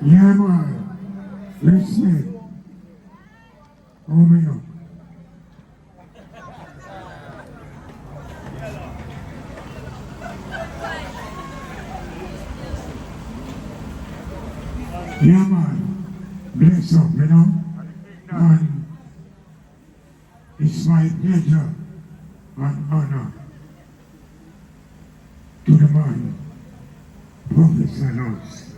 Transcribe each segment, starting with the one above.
Yeah, man. Respect. Oh, me up. Yeah, man. Bless up, you know. And it's my pleasure and honor to the man, Professor Nuts.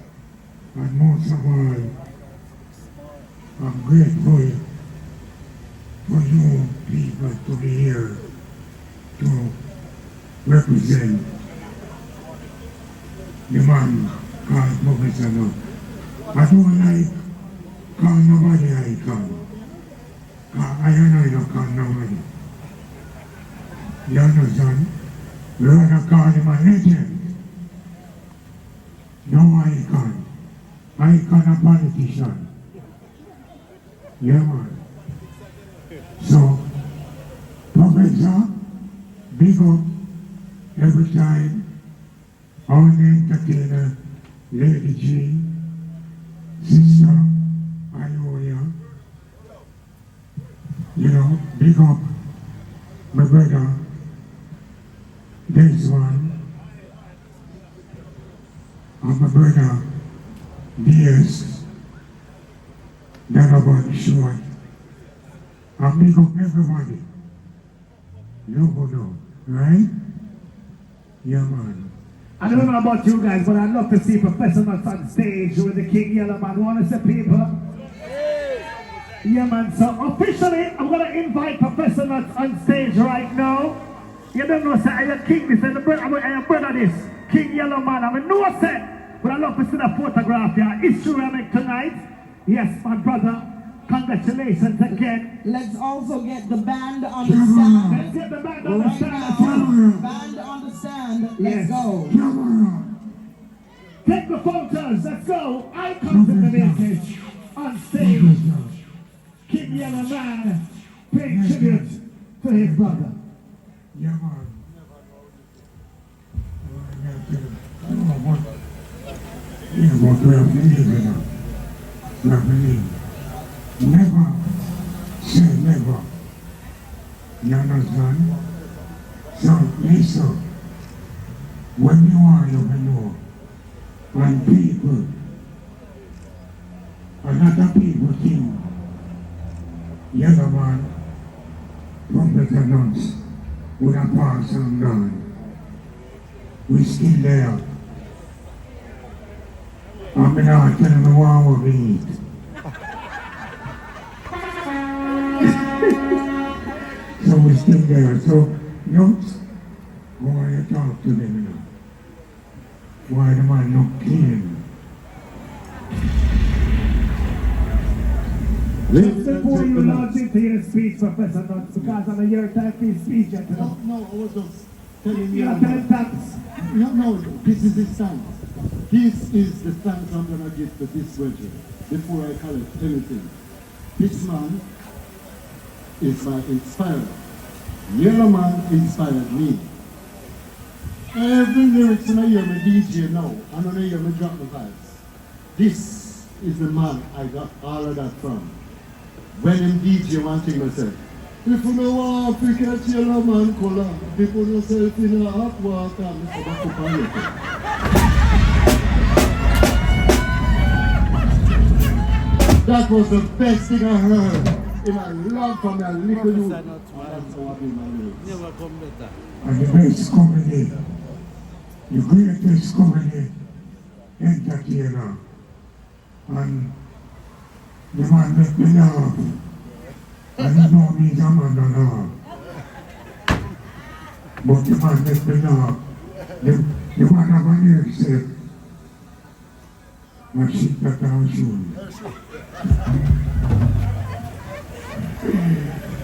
And most of all, I'm grateful for you people to be here to represent the man called Professor Nuts. I don't like call nobody icon. I don't call nobody. You understand? We rather call him a legend. No icon. Icon a politician. Yeah, man. So, Professor, big up every time. Our entertainer, Lady G, Sister Ioya, you know, big up my brother, this one, and my brother, DS, that about short, and big up everybody. You know, right? Yeah, man. I don't know about you guys, but I'd love to see Professor Nuts on stage with the King YellowMan. Want to see people? Yeah, man. So officially, I'm going to invite Professor Nuts on stage right now. You don't know, sir, I am King this, and I am brother this. King YellowMan. I mean, no, sir. But I'd love to see the photograph here. History I make tonight. Yes, my brother. Congratulations again. Let's also get the band on the stand. Let's get the band on the Right stand. now, band on the stand. Let's Yes. go. Take the photos. Let's go. Icons in the business. On stage. King YellowMan paying tribute to his brother. Yeah, man. Yeah, but we have believed in it. We have believed. Never say never. You understand? So, listen. When you are, you will know. When people, a lot of people think, YellowMan, Professor Nuts, would have passed and gone. We're still there. I'm not telling them what we eat. So we're still there. So, Nuts, why you talk to them now? Why the man not clean? Just before you launch into your speech, Professor Nuts, because I'm a year time for your speech, gentlemen. No, I was just telling you. You're not telling thanks. No, this is his thanks. This is the thanks I'm going to give to this brethren before I call it anything. This man is my inspirer. YellowMan inspired me. Every lyrics when I hear my DJ now, and when I hear me drop the vibes, this is the man I got all of that from. When him DJ one thing I said, if you know want to catch YellowMan color, people don't say it in a hot water, Mr. Bakupayete. That was the best thing I heard in my love from a little youth. And that's how I do my lyrics. Never come better. And the best comedy, the greatest comedy entertainer, and The man make me laugh. And he know me, the man don't laugh. But the man make me laugh. The man have an ear said, my shit that I'll show you.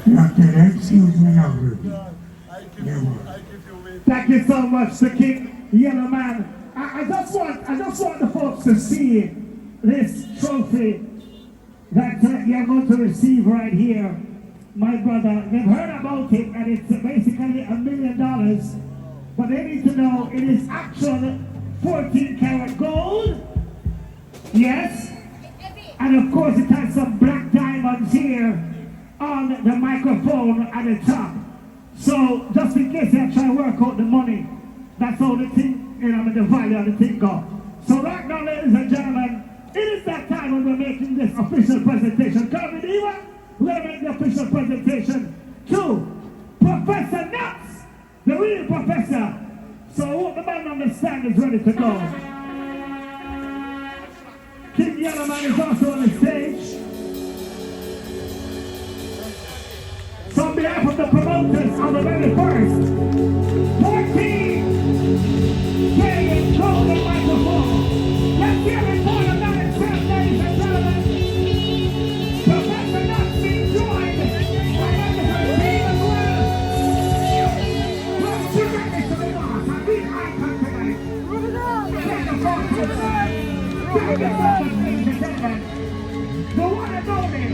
You have to excuse me now, baby. Thank you so much, the King YellowMan. I just want the folks to see this trophy that you're going to receive right here, my brother. They've heard about it, and it's basically $1 million. But they need to know it is actual 14 karat gold. Yes. And of course, it has some black diamonds here on the microphone at the top. So just in case they try to work out the money, that's how the thing, the value of the thing go. So right now, ladies and gentlemen, it is that time when we're making this official presentation. Carmen Eva, we're going to make the official presentation to Professor Nuts, the real professor. So I hope the man on the stand is ready to go. King YellowMan is also on the stage. So on behalf of the promoters on the very first 14 K golden microphone, let's hear it for the man himself, ladies and gentlemen. Professor Nuts being joined by members of the team as well. Let's give it to the boss and be icon tonight. Take the phone to the side. Take the phone to ladies and gentlemen. The one and only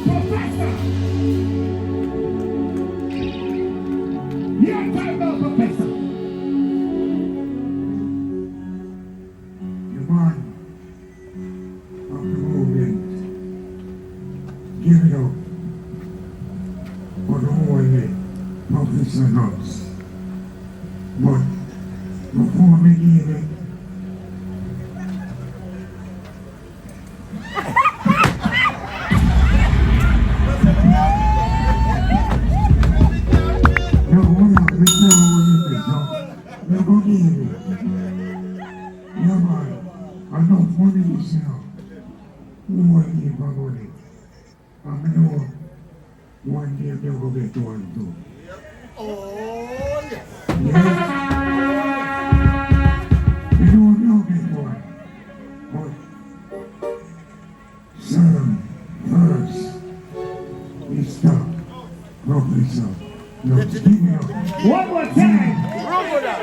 Professor! Your time now, Professor! The man of the movement, give it up for the holy Professor Nuts. But before we give it, one day they will get one too. Oh, yes. Yes. You don't know get one. But serve first. We stop. Professor. No, give me up. One more time! Ruggu Dat.